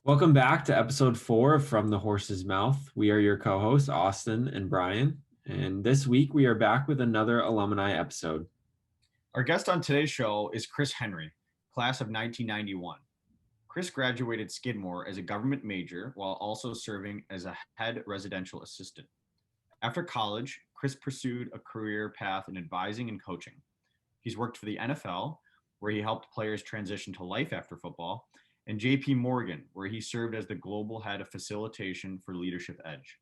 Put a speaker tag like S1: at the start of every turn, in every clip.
S1: Welcome back to episode 4 of From the Horse's Mouth. We are your co hosts, Austin and Brian. And this week we are back with another alumni episode.
S2: Our guest on today's show is Chris Henry, class of 1991. Chris graduated Skidmore as a government major while also serving as a head residential assistant. After college, Chris pursued a career path in advising and coaching. He's worked for the NFL, where he helped players transition to life after football, and JP Morgan, where he served as the global head of facilitation for Leadership Edge.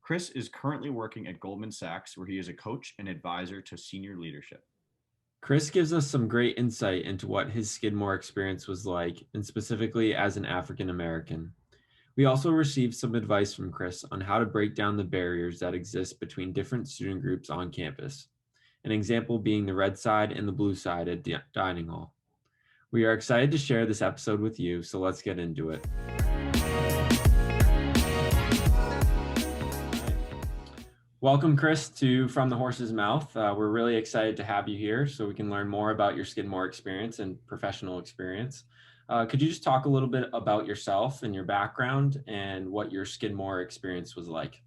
S2: Chris is currently working at Goldman Sachs, where he is a coach and advisor to senior leadership.
S1: Chris gives us some great insight into what his Skidmore experience was like, and specifically as an African American. We also received some advice from Chris on how to break down the barriers that exist between different student groups on campus. An example being the red side and the blue side at dining hall. We are excited to share this episode with you, so let's get into it. Welcome, Chris, to From the Horse's Mouth. We're really excited to have you here so we can learn more about your Skidmore experience and professional experience. Could you just talk a little bit about yourself and your background and what your Skidmore experience was like?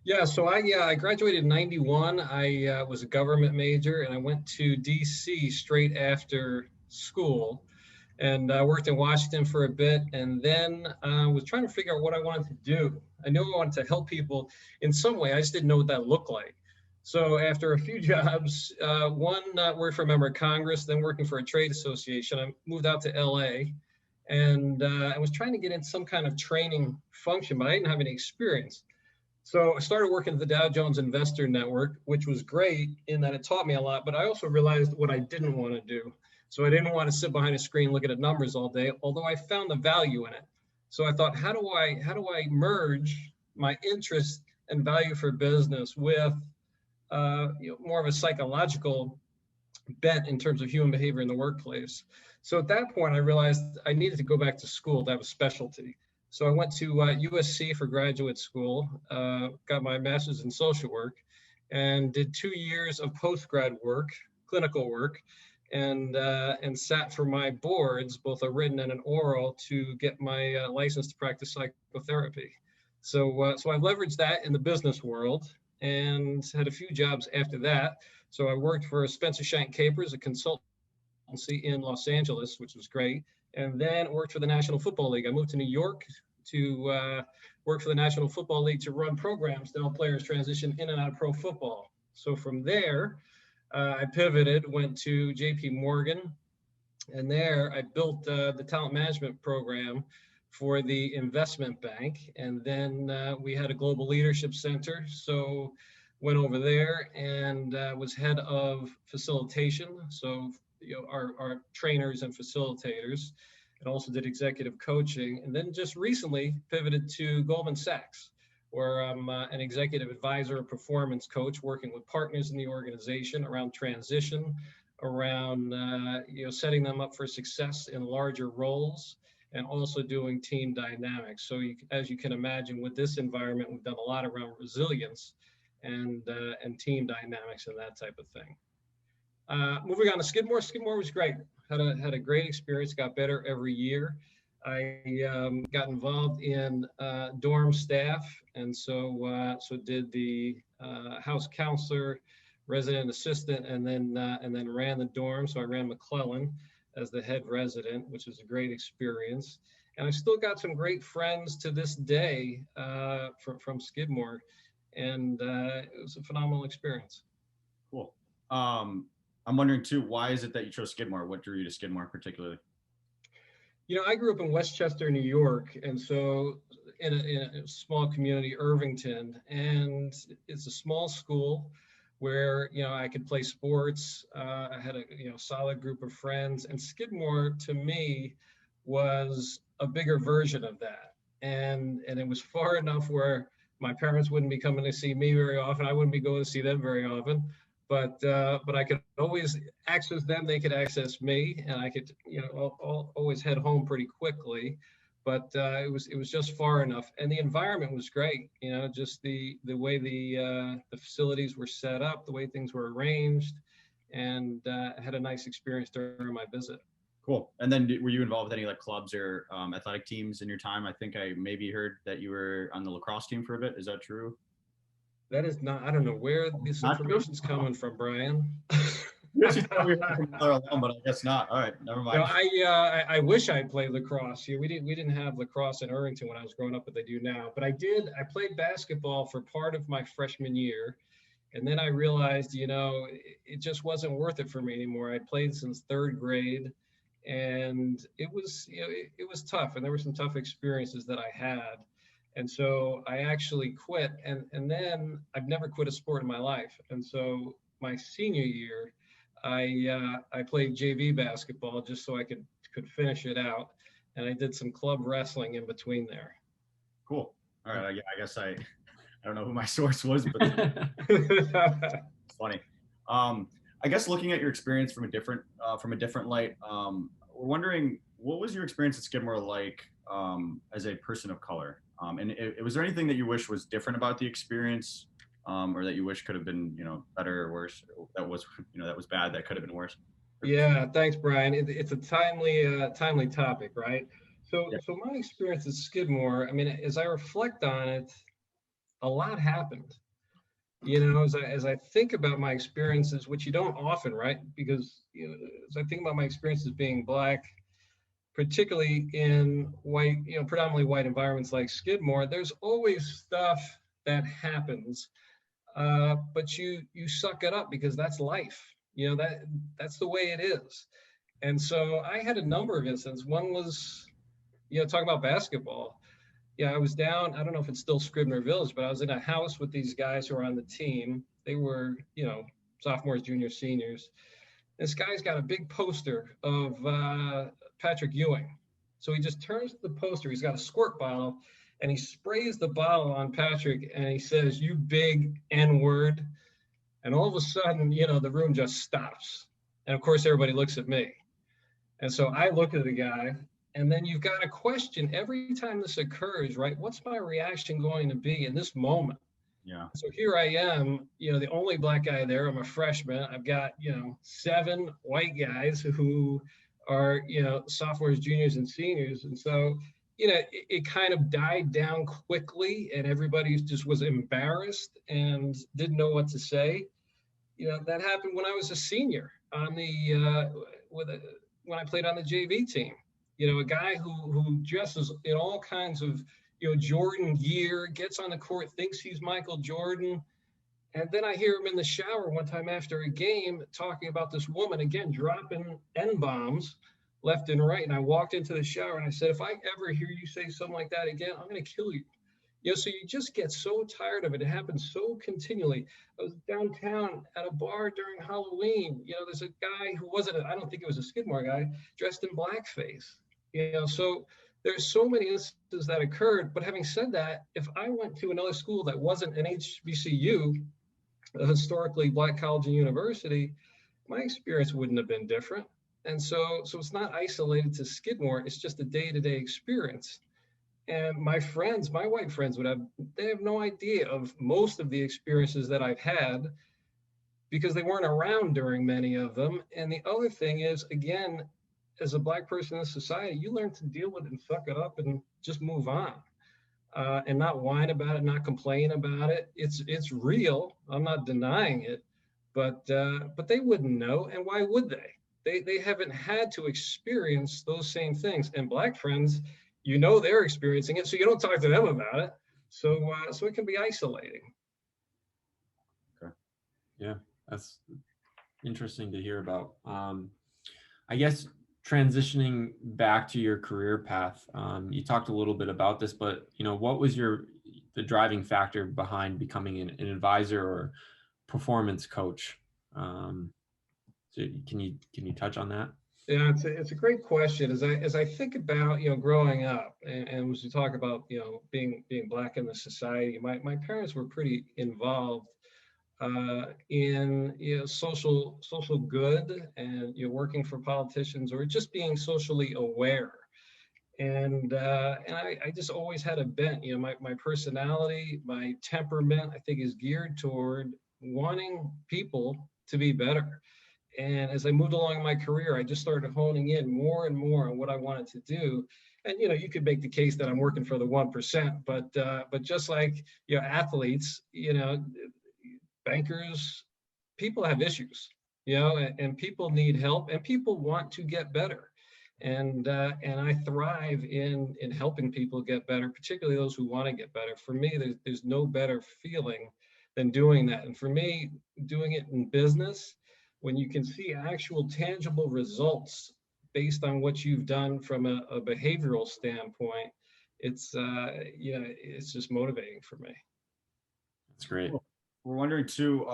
S3: Yeah, so I graduated in 91. I was a government major and I went to DC straight after school and I worked in Washington for a bit and then was trying to figure out what I wanted to do. I knew I wanted to help people in some way. I just didn't know what that looked like. So after a few jobs, one worked for a member of Congress, then working for a trade association, I moved out to LA and I was trying to get into some kind of training function, but I didn't have any experience. So I started working at the Dow Jones Investor Network, which was great in that it taught me a lot, but I also realized what I didn't want to do. So I didn't want to sit behind a screen looking at numbers all day, although I found the value in it. So I thought, how do I merge my interest and value for business with more of a psychological bent in terms of human behavior in the workplace? So at that point, I realized I needed to go back to school to have a specialty. So I went to USC for graduate school, got my master's in social work, and did 2 years of post-grad work, clinical work, and sat for my boards, both a written and an oral, to get my license to practice psychotherapy. So I leveraged that in the business world and had a few jobs after that. So I worked for Spencer Shank Capers, a consultancy in Los Angeles, which was great. And then worked for the National Football League. I moved to New York to work for the National Football League to run programs to help players transition in and out of pro football. So from there, I pivoted, went to JP Morgan, and there I built the talent management program for the investment bank. And then we had a global leadership center. So went over there and was head of facilitation. So our trainers and facilitators, and also did executive coaching. And then just recently pivoted to Goldman Sachs, where I'm an executive advisor, a performance coach, working with partners in the organization around transition, around setting them up for success in larger roles, and also doing team dynamics. So as you can imagine, with this environment, we've done a lot around resilience and team dynamics and that type of thing. Moving on to Skidmore. Skidmore was great. Had a great experience. Got better every year. I got involved in dorm staff, and so did the house counselor, resident assistant, and then ran the dorm. So I ran McClellan as the head resident, which was a great experience. And I've still got some great friends to this day from Skidmore, and it was a phenomenal experience.
S2: Cool. I'm wondering too, why is it that you chose Skidmore? What drew you to Skidmore particularly?
S3: I grew up in Westchester, New York, and so in a small community, Irvington, and it's a small school where I could play sports. I had a solid group of friends, and Skidmore to me was a bigger version of that, and it was far enough where my parents wouldn't be coming to see me very often. I wouldn't be going to see them very often. But I could always access them. They could access me, and I could always head home pretty quickly. But it was just far enough, and the environment was great. Just the way the facilities were set up, the way things were arranged, and had a nice experience during my visit.
S2: Cool. And then were you involved with any like clubs or athletic teams in your time? I think I maybe heard that you were on the lacrosse team for a bit. Is that true?
S3: That is not, I don't know where this
S2: Not true.
S3: information's coming from, Brian.
S2: Yes, you thought we were from Mother alone, but I guess not. All right, never
S3: No,
S2: mind.
S3: I wish I played lacrosse. Yeah, we didn't have lacrosse in Irvington when I was growing up, but they do now. But I did. I played basketball for part of my freshman year, and then I realized, it just wasn't worth it for me anymore. I'd played since third grade, and it was, it was tough, and there were some tough experiences that I had, and so I actually quit. And then I've never quit a sport in my life, and so my senior year. I played JV basketball just so I could finish it out, and I did some club wrestling in between there.
S2: Cool. All right. I guess I don't know who my source was, but it's funny. I guess looking at your experience from a different light, we're wondering what was your experience at Skidmore like as a person of color? And was there anything that you wish was different about the experience, or that you wish could have been, better or worse? That was, that was bad. That could have been worse.
S3: Yeah, thanks, Brian. It's a timely topic, right? So
S2: Yeah.
S3: so my experience at Skidmore, I mean, as I reflect on it, a lot happened. As I think about my experiences, which you don't often, right? Because as I think about my experiences being Black, particularly in white, predominantly white environments like Skidmore, there's always stuff that happens, but you suck it up because that's life. That's the way it is. And so I had a number of instances. One was, talking about basketball. Yeah, I was down. I don't know if it's still Scribner Village, but I was in a house with these guys who were on the team. They were, sophomores, juniors, seniors. This guy's got a big poster of Patrick Ewing. So he just turns to the poster. He's got a squirt bottle, and he sprays the bottle on Patrick, and he says, "You big N word." And all of a sudden, the room just stops. And of course, everybody looks at me. And so I look at the guy, and then you've got to question every time this occurs, right? What's my reaction going to be in this moment?
S2: Yeah.
S3: So here I am, the only Black guy there. I'm a freshman. I've got, 7 white guys who are, sophomores, juniors, and seniors. And so, it kind of died down quickly, and everybody just was embarrassed and didn't know what to say. That happened when I was a senior on the when I played on the JV team. A guy who dresses in all kinds of Jordan gear, gets on the court, thinks he's Michael Jordan, and then I hear him in the shower one time after a game talking about this woman again, dropping N bombs left and right. And I walked into the shower and I said, if I ever hear you say something like that again, I'm going to kill you. So you just get so tired of it. It happens so continually. I was downtown at a bar during Halloween. There's a guy who I don't think it was a Skidmore guy, dressed in blackface. So there's so many instances that occurred. But having said that, if I went to another school that wasn't an HBCU, a historically Black college and university, my experience wouldn't have been different. And so it's not isolated to Skidmore. It's just a day-to-day experience. And my white friends they have no idea of most of the experiences that I've had because they weren't around during many of them. And the other thing is, again, as a Black person in society, you learn to deal with it and suck it up and just move on, and not whine about it, not complain about it. It's real. I'm not denying it, but they wouldn't know, and why would they? They haven't had to experience those same things. And Black friends, they're experiencing it, so you don't talk to them about it. So it can be isolating.
S2: Okay.
S1: Yeah, that's interesting to hear about. I guess transitioning back to your career path, you talked a little bit about this, but what was the driving factor behind becoming an advisor or performance coach? So can you touch on that?
S3: Yeah, it's a great question. As I think about growing up, and as we talk about being Black in the society, my parents were pretty involved in social good, and working for politicians or just being socially aware. And I just always had a bent. My personality, my temperament, I think, is geared toward wanting people to be better. And as I moved along in my career, I just started honing in more and more on what I wanted to do. And you could make the case that I'm working for the 1%, but just like athletes, bankers, people have issues, and people need help, and people want to get better. And I thrive in helping people get better, particularly those who want to get better. For me, there's no better feeling than doing that. And for me, doing it in business, when you can see actual tangible results based on what you've done from a behavioral standpoint, it's just motivating for me.
S1: That's great.
S2: We're wondering too,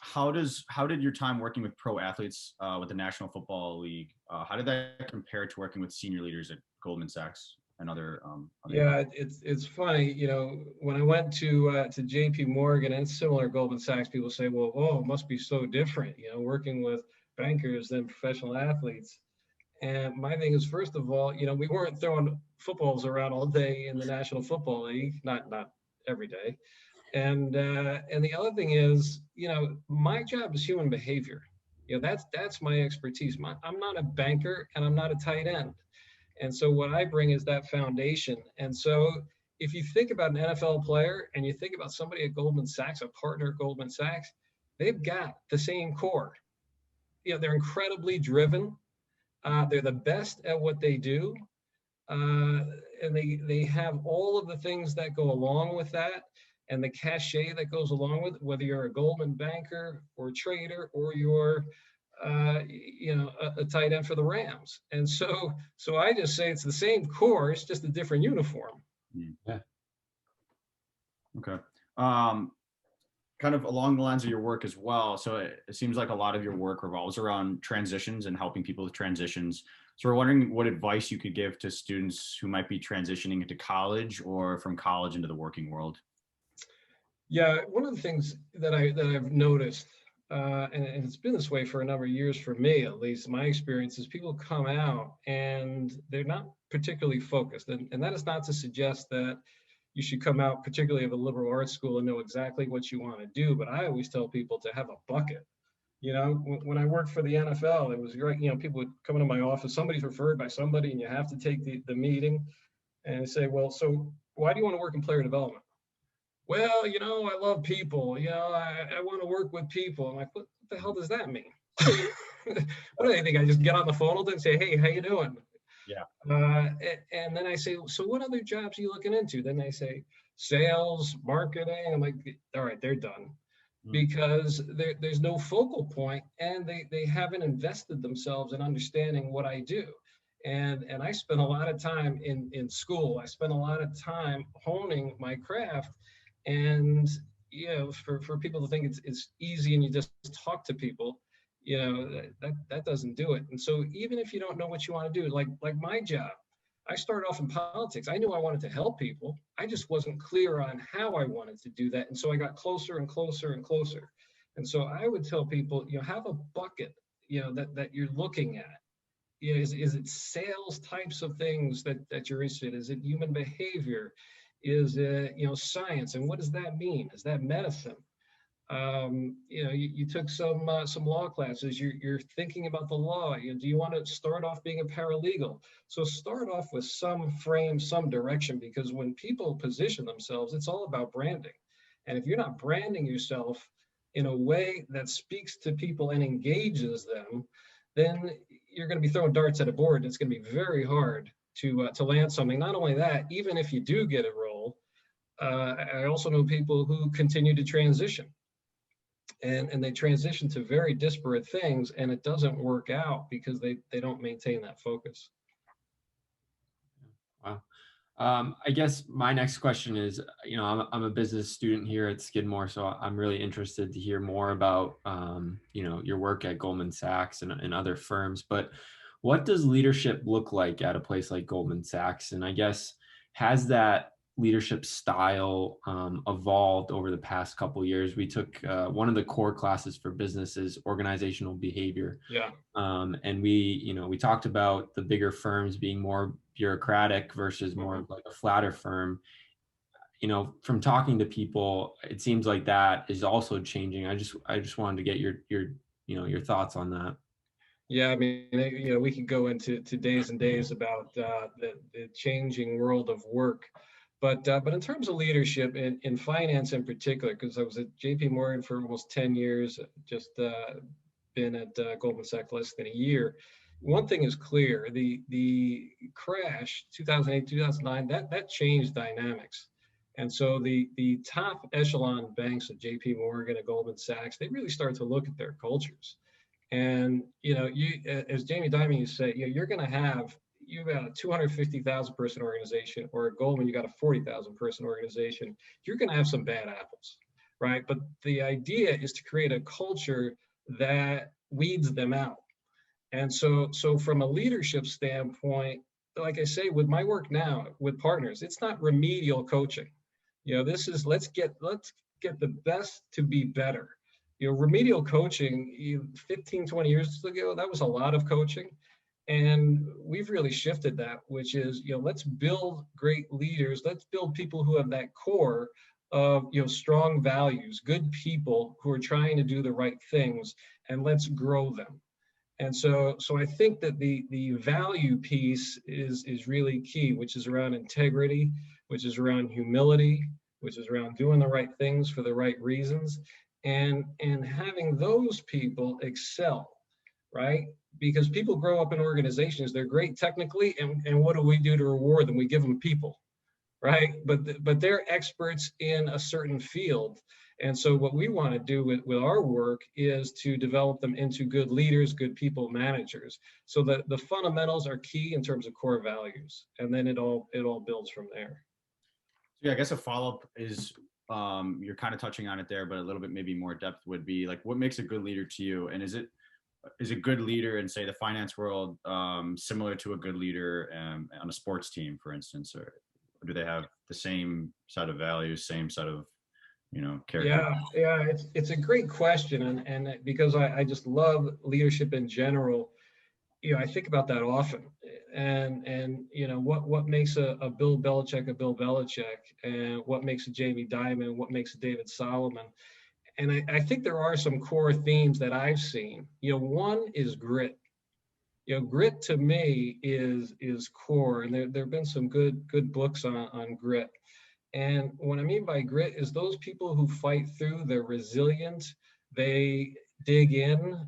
S2: how did your time working with pro athletes with the National Football League, how did that compare to working with senior leaders at Goldman Sachs and other
S3: Yeah, it's funny, when I went to JP Morgan, and it's similar to Goldman Sachs, people say, well, oh, it must be so different, working with bankers than professional athletes. And my thing is, first of all, we weren't throwing footballs around all day in the National Football League, not every day. And the other thing is, my job is human behavior. That's my expertise. I'm not a banker and I'm not a tight end. And so what I bring is that foundation. And so if you think about an NFL player and you think about somebody at Goldman Sachs, a partner at Goldman Sachs, they've got the same core. They're incredibly driven. They're the best at what they do. And they have all of the things that go along with that, and the cachet that goes along with it, whether you're a Goldman banker or a trader or you're a tight end for the Rams. And so I just say it's the same core, it's just a different uniform.
S1: Yeah.
S2: Okay. Kind of along the lines of your work as well. So it seems like a lot of your work revolves around transitions and helping people with transitions. So we're wondering what advice you could give to students who might be transitioning into college or from college into the working world.
S3: Yeah, one of the things that I've noticed, and it's been this way for a number of years for me, at least my experience, is people come out and they're not particularly focused. And that is not to suggest that you should come out, particularly of a liberal arts school, and know exactly what you want to do. But I always tell people to have a bucket. When I worked for the NFL, it was great. People would come into my office, somebody's referred by somebody, and you have to take the meeting and say, well, so why do you want to work in player development? Well, I love people. I want to work with people. I'm like, what the hell does that mean? What do they think? I just get on the phone with them and say, hey, how you doing?
S2: Yeah.
S3: And then I say, so what other jobs are you looking into? Then they say, sales, marketing. I'm like, all right, they're done. Because there's no focal point, and they haven't invested themselves in understanding what I do. And I spent a lot of time in school. I spent a lot of time honing my craft. And for people to think it's easy and you just talk to people, that doesn't do it. And so even if you don't know what you want to do, like my job, I started off in politics. I knew I wanted to help people. I just wasn't clear on how I wanted to do that. And so I got closer and closer and closer. And so I would tell people, have a bucket, that you're looking at. Is it sales types of things that you're interested in? Is it human behavior? Is it, science? And what does that mean? Is that medicine? You took some law classes. You're thinking about the law. Do you want to start off being a paralegal? So start off with some frame, some direction, because when people position themselves, it's all about branding. And if you're not branding yourself in a way that speaks to people and engages them, then you're going to be throwing darts at a board. And it's going to be very hard to land something. Not only that, even if you do get a role, I also know people who continue to transition. And they transition to very disparate things, and it doesn't work out because they don't maintain that focus.
S1: Wow. I guess my next question is, I'm a business student here at Skidmore, so I'm really interested to hear more about, your work at Goldman Sachs and other firms. But what does leadership look like at a place like Goldman Sachs? And I guess, has that leadership style evolved over the past couple of years? We took one of the core classes for business is organizational behavior.
S3: Yeah.
S1: And we talked about the bigger firms being more bureaucratic versus more of like a flatter firm. From talking to people, it seems like that is also changing. I just wanted to get your your thoughts on that.
S3: Yeah, I mean, we could go into days and days about the changing world of work, but in terms of leadership in finance in particular, because I was at J.P. Morgan for almost 10 years, just been at Goldman Sachs less than a year. One thing is clear: the crash 2008 2009 that changed dynamics, and so the top echelon banks at J.P. Morgan and Goldman Sachs, they really start to look at their cultures. And you, as Jamie Dimon used to say, you're going to have you got a 250,000 person organization, or at Goldman you got a 40,000 person organization. You're going to have some bad apples, right? But the idea is to create a culture that weeds them out. And so from a leadership standpoint, like I say, with my work now with partners, it's not remedial coaching. This is let's get the best to be better. Remedial coaching 15, 20 years ago, that was a lot of coaching. And we've really shifted that, which is, let's build great leaders. Let's build people who have that core of, strong values, good people who are trying to do the right things, and let's grow them. And so I think that the value piece is really key, which is around integrity, which is around humility, which is around doing the right things for the right reasons, and having those people excel, right? Because people grow up in organizations, they're great technically, and what do we do to reward them? We give them people, right? But they're experts in a certain field. And so what we want to do with our work is to develop them into good leaders, good people managers. So that the fundamentals are key in terms of core values. And then it all builds from there.
S2: Yeah, I guess a follow-up is you're kind of touching on it there, but a little bit maybe more depth would be like, what makes a good leader to you? And is a good leader in, say, the finance world similar to a good leader on a sports team, for instance, or do they have the same set of values, same set of character?
S3: Yeah, it's a great question, and because I just love leadership in general, I think about that often, and what makes a Bill Belichick, and what makes a Jamie Dimon, what makes a David Solomon, and I think there are some core themes that I've seen. One is grit. Grit to me is core, and there have been some good books on grit. And what I mean by grit is those people who fight through, they're resilient, they dig in,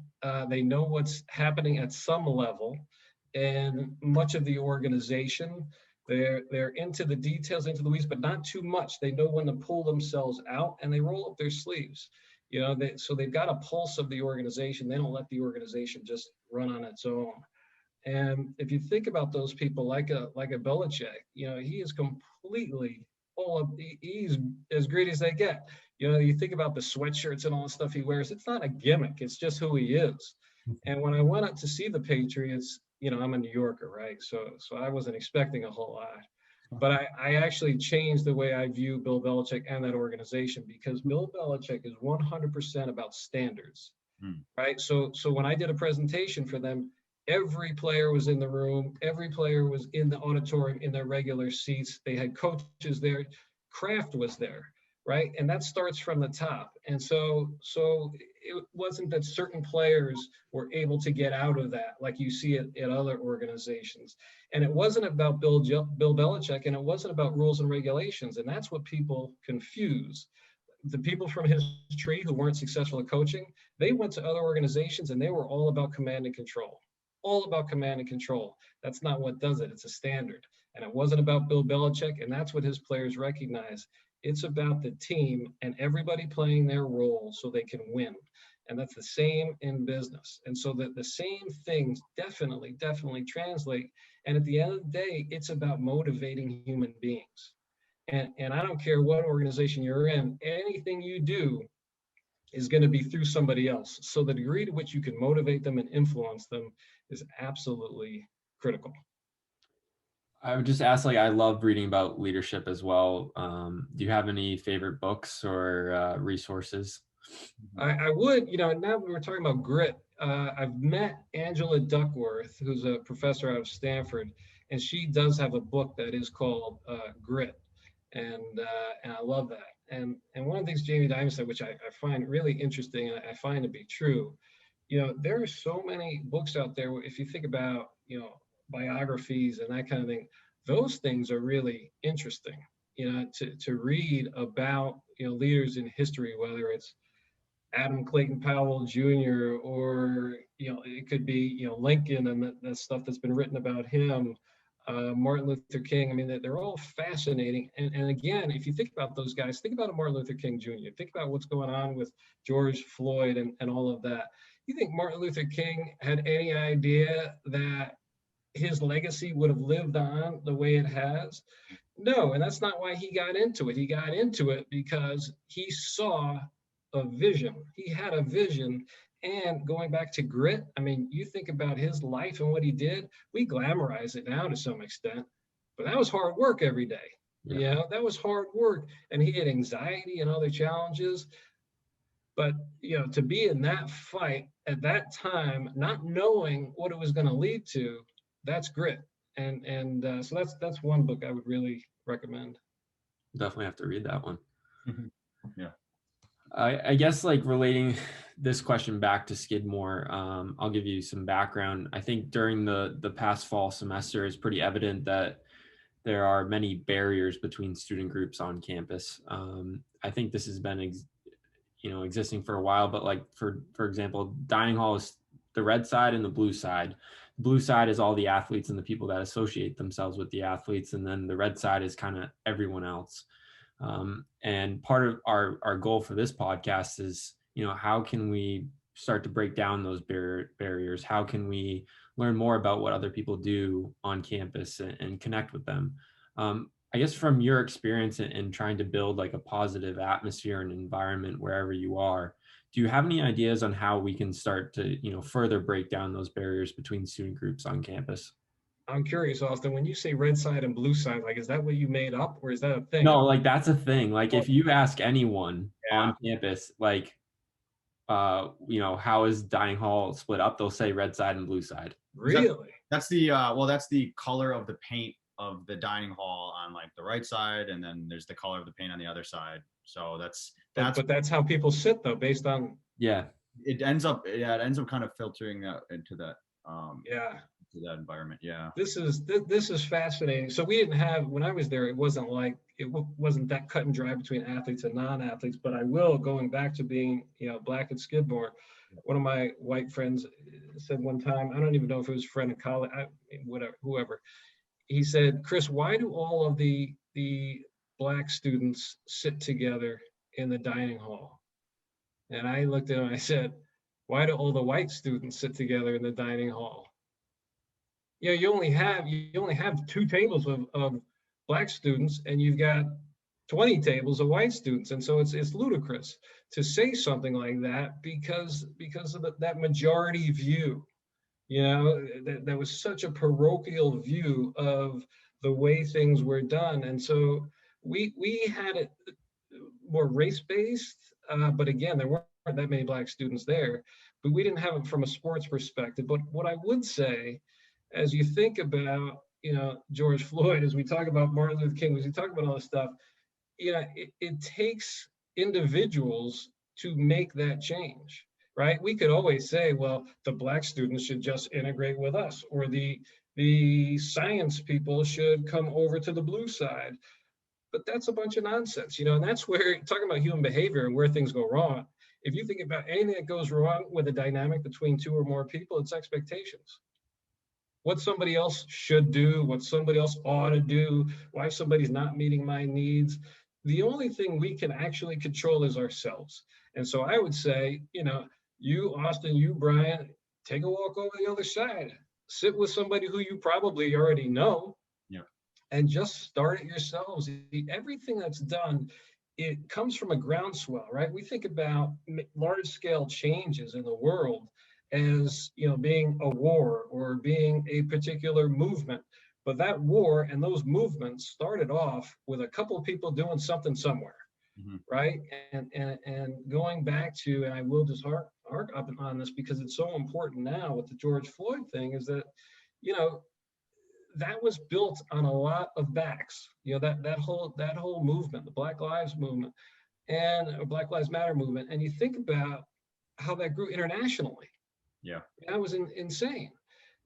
S3: they know what's happening at some level, and much of the organization, they're into the details, into the weeds, but not too much. They know when to pull themselves out, and they roll up their sleeves. So they've got a pulse of the organization. They don't let the organization just run on its own. And if you think about those people, like a Belichick, he is completely full of. He's as great as they get. You think about the sweatshirts and all the stuff he wears. It's not a gimmick. It's just who he is. And when I went out to see the Patriots, I'm a New Yorker, right? So I wasn't expecting a whole lot. But I actually changed the way I view Bill Belichick and that organization, because Bill Belichick is 100% about standards, right? So when I did a presentation for them, every player was in the room, every player was in the auditorium in their regular seats. They had coaches there, craft was there, right? And that starts from the top. And so it wasn't that certain players were able to get out of that like you see it at other organizations. And it wasn't about Bill Belichick, and it wasn't about rules and regulations. And that's what people confuse. The people from his tree who weren't successful at coaching, they went to other organizations and they were all about command and control. All about command and control. That's not what does it. It's a standard. And it wasn't about Bill Belichick, and that's what his players recognize. It's about the team and everybody playing their role so they can win. And that's the same in business. And so the same things definitely translate. And at the end of the day, it's about motivating human beings. And I don't care what organization you're in, anything you do is going to be through somebody else. So the degree to which you can motivate them and influence them is absolutely critical.
S1: I would just ask, like, I love reading about leadership as well. Do you have any favorite books or resources?
S3: I would, now we were talking about grit. I've met Angela Duckworth, who's a professor out of Stanford, and she does have a book that is called Grit, and I love that. And one of the things Jamie Dimon said, which I find really interesting, and I find to be true, there are so many books out there. If you think about, biographies and that kind of thing, those things are really interesting, to read about, leaders in history, whether it's Adam Clayton Powell Jr. or, it could be, Lincoln and the stuff that's been written about him, Martin Luther King. I mean, they're all fascinating. And again, if you think about those guys, think about a Martin Luther King Jr., think about what's going on with George Floyd and all of that. You think Martin Luther King had any idea that his legacy would have lived on the way it has? No, and that's not why he got into it. He got into it because he saw a vision. He had a vision. And going back to grit, I mean, you think about his life and what he did, we glamorize it now to some extent, but that was hard work every day.
S1: Yeah.
S3: That was hard work. And he had anxiety and other challenges. But, to be in that fight at that time, not knowing what it was going to lead to, that's grit. And so that's one book I would really recommend.
S1: Definitely have to read that one.
S2: Yeah.
S1: I guess like relating this question back to Skidmore, I'll give you some background. I think during the past fall semester, it's pretty evident that there are many barriers between student groups on campus. I think this has been existing for a while, but like for example, dining hall is the red side and the blue side. The blue side is all the athletes and the people that associate themselves with the athletes, and then the red side is kind of everyone else. And part of our goal for this podcast is, how can we start to break down those barriers? How can we learn more about what other people do on campus and connect with them? I guess from your experience in trying to build like a positive atmosphere and environment wherever you are, do you have any ideas on how we can start to, further break down those barriers between student groups on campus?
S3: I'm curious, Austin, when you say red side and blue side, like, is that what you made up or is that a thing?
S1: No, like that's a thing. Like if you ask anyone on campus, like, how is dining hall split up? They'll say red side and blue side.
S3: Really?
S2: That's the that's the color of the paint of the dining hall on like the right side, and then there's the color of the paint on the other side. So
S3: but that's how people sit though, based on
S2: it ends up kind of filtering into that to that environment. Yeah.
S3: This is fascinating. So we didn't have, when I was there, it wasn't that cut and dry between athletes and non-athletes, but I will, going back to being, black at Skidmore, one of my white friends said one time, I don't even know if it was a friend in college, whoever, he said, "Chris, why do all of the black students sit together in the dining hall?" And I looked at him and I said, "Why do all the white students sit together in the dining hall?" You only have 2 tables of black students, and you've got 20 tables of white students, and so it's ludicrous to say something like that because of that majority view. That was such a parochial view of the way things were done, and so we had it more race-based, but again, there weren't that many black students there, but we didn't have it from a sports perspective. But what I would say, as you think about, George Floyd, as we talk about Martin Luther King, as we talk about all this stuff, it takes individuals to make that change, right? We could always say, well, the black students should just integrate with us, or the science people should come over to the blue side. But that's a bunch of nonsense, and that's where, talking about human behavior and where things go wrong, if you think about anything that goes wrong with a dynamic between 2 or more people, it's expectations. What somebody else should do, what somebody else ought to do, why somebody's not meeting my needs. The only thing we can actually control is ourselves. And so I would say, you, Austin, you, Brian, take a walk over the other side. Sit with somebody who you probably already know.
S2: Yeah.
S3: And just start it yourselves. Everything that's done, it comes from a groundswell, right? We think about large-scale changes in the world as, being a war or being a particular movement. But that war and those movements started off with a couple of people doing something somewhere, right? And going back to, and I will just hark up on this because it's so important now with the George Floyd thing, is that, that was built on a lot of backs. That whole movement, the Black Lives movement and Black Lives Matter movement, and you think about how that grew internationally.
S2: Yeah.
S3: That was insane.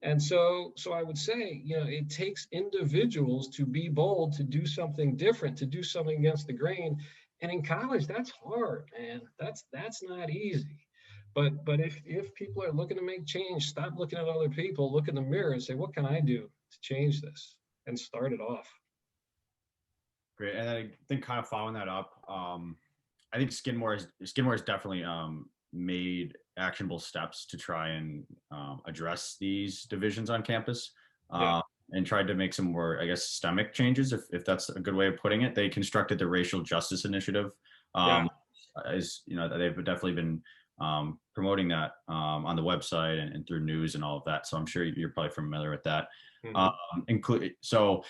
S3: And so I would say, it takes individuals to be bold, to do something different, to do something against the grain. And in college, that's hard, man. That's not easy. But if people are looking to make change, stop looking at other people, look in the mirror and say, what can I do to change this? And start it off.
S2: Great. And I think kind of following that up, I think Skidmore has definitely made actionable steps to try and address these divisions on campus.
S3: Yeah.
S2: And tried to make some more, I guess, systemic changes, if that's a good way of putting it. They constructed the Racial Justice Initiative.
S3: Yeah.
S2: As you know, they've definitely been promoting that on the website and through news and all of that. So I'm sure you're probably familiar with that. So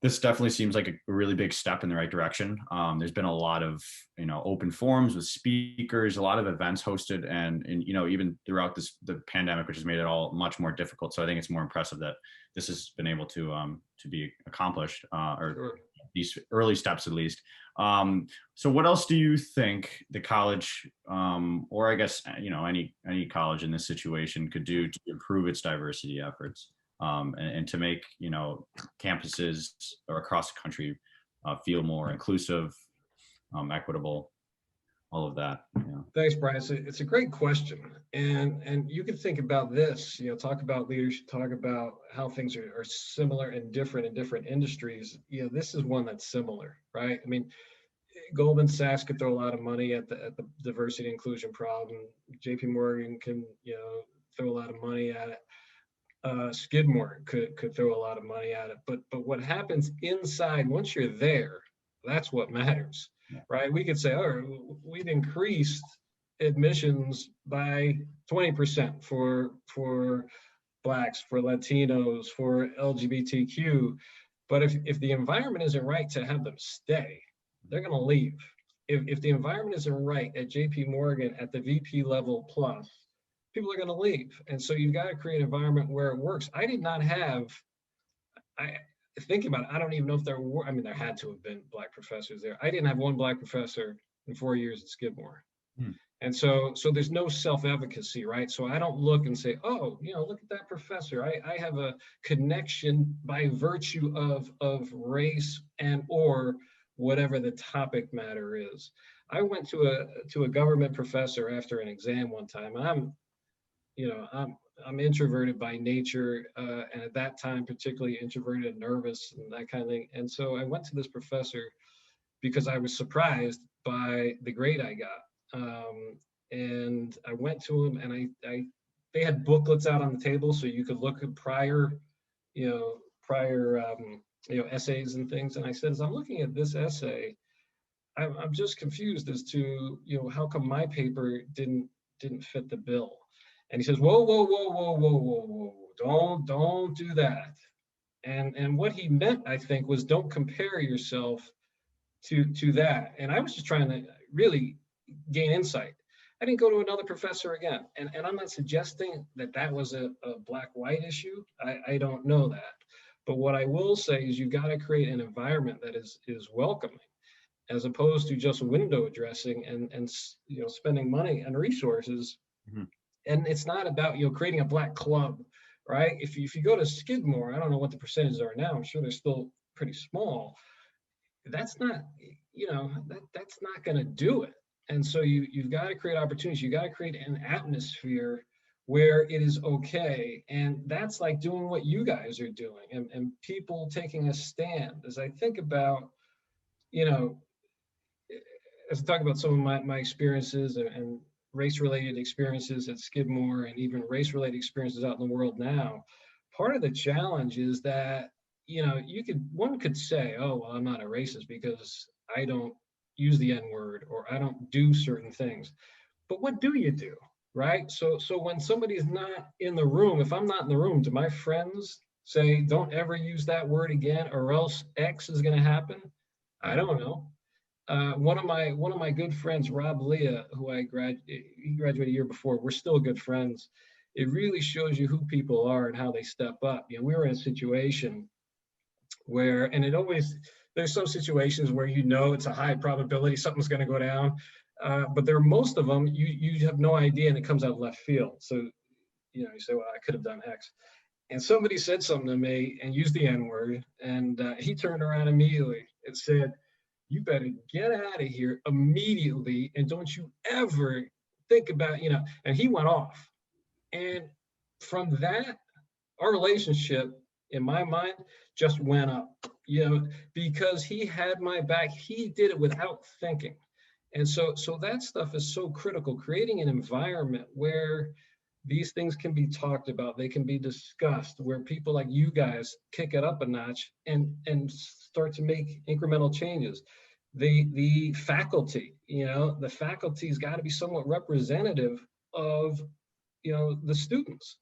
S2: this definitely seems like a really big step in the right direction. There's been a lot of, open forums with speakers, a lot of events hosted, and even throughout the pandemic, which has made it all much more difficult. So I think it's more impressive that this has been able to be accomplished, or
S3: Sure.
S2: these early steps at least. So what else do you think the college, or I guess any college in this situation could do to improve its diversity efforts? And to make campuses or across the country feel more inclusive, equitable, all of that.
S3: Thanks, Brian. It's a great question, and you can think about this. Talk about leadership, talk about how things are similar and different in different industries. This is one that's similar, right? I mean, Goldman Sachs could throw a lot of money at the diversity inclusion problem. J.P. Morgan can throw a lot of money at it. Skidmore could throw a lot of money at it, but what happens inside once you're there, that's what matters, right? We could say, oh, we've increased admissions by 20% for Blacks, for Latinos, for LGBTQ, but if the environment isn't right to have them stay, they're going to leave. If the environment isn't right at JP Morgan at the VP level plus, people are going to leave. And so you've got to create an environment where it works. I did not have, think about it, I don't even know if there were, there had to have been Black professors there. I didn't have one Black professor in 4 years at Skidmore. And so there's no self-efficacy, right? So I don't look and say, oh, look at that professor. I have a connection by virtue of race and or whatever the topic matter is. I went to a government professor after an exam one time, and I'm introverted by nature, and at that time particularly introverted and nervous and that kind of thing. And so I went to this professor because I was surprised by the grade I got. And I went to him, and they had booklets out on the table so you could look at prior essays and things. And I said, as I'm looking at this essay, I'm just confused as to how come my paper didn't fit the bill. And he says, whoa, don't do that. And what he meant, I think, was don't compare yourself to that. And I was just trying to really gain insight. I didn't go to another professor again. And I'm not suggesting that was a Black-white issue. I don't know that. But what I will say is you've got to create an environment that is welcoming, as opposed to just window dressing and spending money and resources.
S2: Mm-hmm.
S3: And it's not about creating a Black club, right? If you go to Skidmore, I don't know what the percentages are now. I'm sure they're still pretty small. That's not that's not going to do it. And so you've got to create opportunities. You got to create an atmosphere where it is okay. And that's like doing what you guys are doing, and people taking a stand. As I think about, as I talk about some of my experiences and race-related experiences at Skidmore, and even race-related experiences out in the world now, part of the challenge is that, one could say, oh, well, I'm not a racist because I don't use the N-word or I don't do certain things. But what do you do, right? So when somebody is not in the room, if I'm not in the room, do my friends say, don't ever use that word again or else X is going to happen? I don't know. One of my good friends, Rob Leah, who he graduated a year before, we're still good friends. It really shows you who people are and how they step up. We were in a situation where, and there's some situations where it's a high probability something's going to go down, but most of them you have no idea, and it comes out of left field. So you say, well, I could have done X. And somebody said something to me and used the N word. And he turned around immediately and said, you better get out of here immediately. And don't you ever think about, and he went off. And from that, our relationship, in my mind, just went up, because he had my back. He did it without thinking. And so that stuff is so critical, creating an environment where these things can be talked about, they can be discussed, where people like you guys kick it up a notch and start to make incremental changes. The faculty, the faculty's got to be somewhat representative of, the students.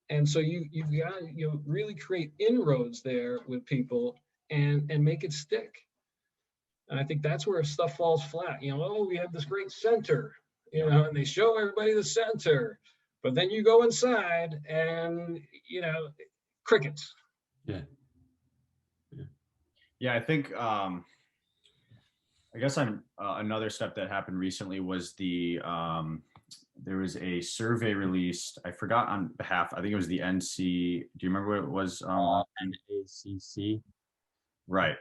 S3: And so you've got to really create inroads there with people and make it stick. And I think that's where stuff falls flat. Oh, we have this great center, and they show everybody the center, but then you go inside and crickets.
S2: Yeah, I think I guess another step that happened recently was there was a survey released. I forgot on behalf. I think it was the NC. Do you remember what it was?
S1: NACC.
S2: Right.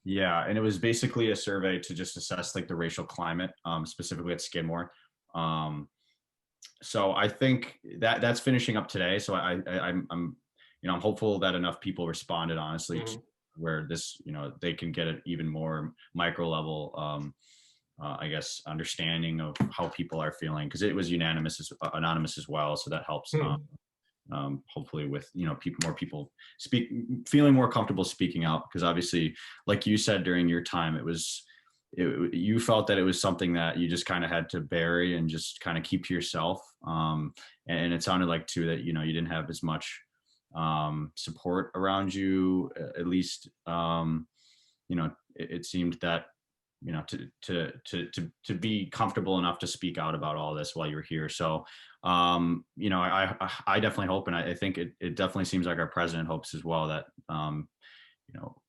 S2: Yeah, and it was basically a survey to just assess like the racial climate, specifically at Skidmore. So I think that's finishing up today. So I'm hopeful that enough people responded honestly, to where this they can get an even more micro level I guess understanding of how people are feeling, because it was anonymous as well, so that helps. Hopefully with more people feeling more comfortable speaking out, because obviously, like you said during your time, you felt that it was something that you just kind of had to bury and just kind of keep to yourself, and it sounded like too that you didn't have as much support around you, at least it seemed that to be comfortable enough to speak out about all this while you're here. So I definitely hope, and I think it definitely seems like our president hopes as well, that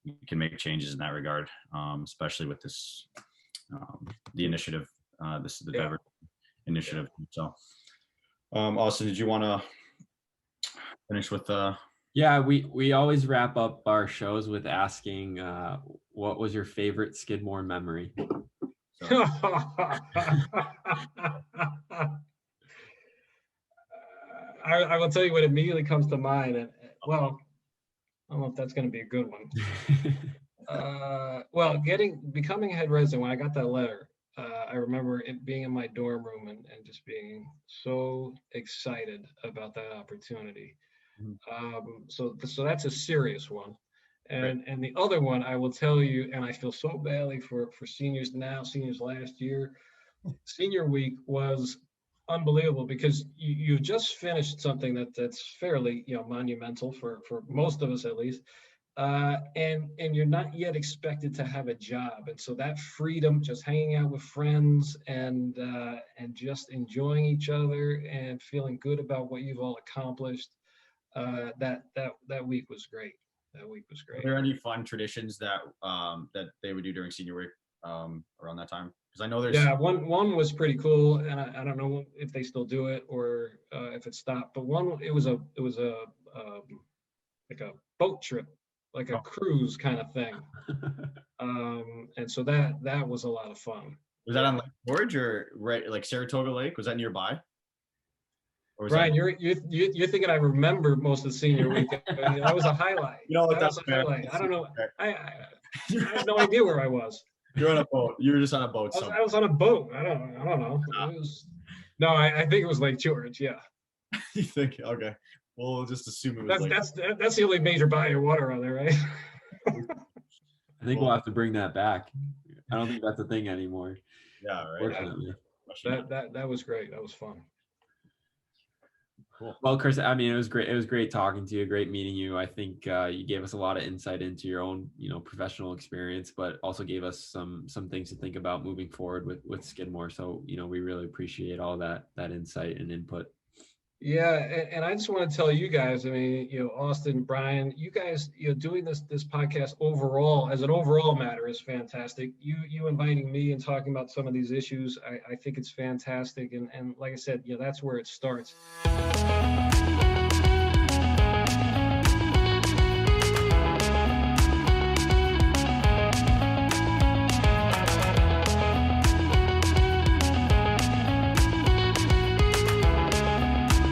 S2: we can make changes in that regard, especially with this the initiative, this is the diversity initiative. So Austin, did you want to finish with
S1: Yeah, we always wrap up our shows with asking, what was your favorite Skidmore memory?
S3: So. I will tell you what immediately comes to mind. And well, I don't know if that's going to be a good one. Well, becoming a head resident, when I got that letter, I remember it being in my dorm room and just being so excited about that opportunity. So that's a serious one. And the other one, I will tell you, and I feel so badly for seniors now, seniors last year. Senior week was unbelievable, because you just finished something that's fairly monumental for most of us, at least, and you're not yet expected to have a job, and so that freedom, just hanging out with friends and just enjoying each other and feeling good about what you've all accomplished, that week was great. That week was great.
S2: Are there any fun traditions that they would do during senior week around that time? Because I know there's
S3: one was pretty cool, and I don't know if they still do it or if it stopped. But it was a like a boat trip, like a cruise kind of thing, and so that was a lot of fun.
S2: Was that on Lake George or like Saratoga Lake? Was that nearby?
S3: Brian, you're thinking I remember most of the senior week. That was a highlight. That was a highlight. I don't know. I have no idea where I was.
S2: You're on a boat. You were just on a boat.
S3: I was on a boat. I don't know. I think it was Lake George. Yeah.
S2: You think? Okay. We'll just assume it was.
S3: That's the only major body of water on there, right?
S1: I think we'll have to bring that back. I don't think that's a thing anymore.
S2: Yeah. Right.
S3: That was great. That was fun.
S1: Cool. Well, Chris, I mean, it was great. It was great talking to you. Great meeting you. I think you gave us a lot of insight into your own, professional experience, but also gave us some things to think about moving forward with Skidmore. So, we really appreciate all that insight and input.
S3: Yeah, and I just want to tell you guys, I mean, Austin, Brian, you guys, doing this podcast overall, as an overall matter, is fantastic. You inviting me and talking about some of these issues, I think it's fantastic. And like I said, that's where it starts.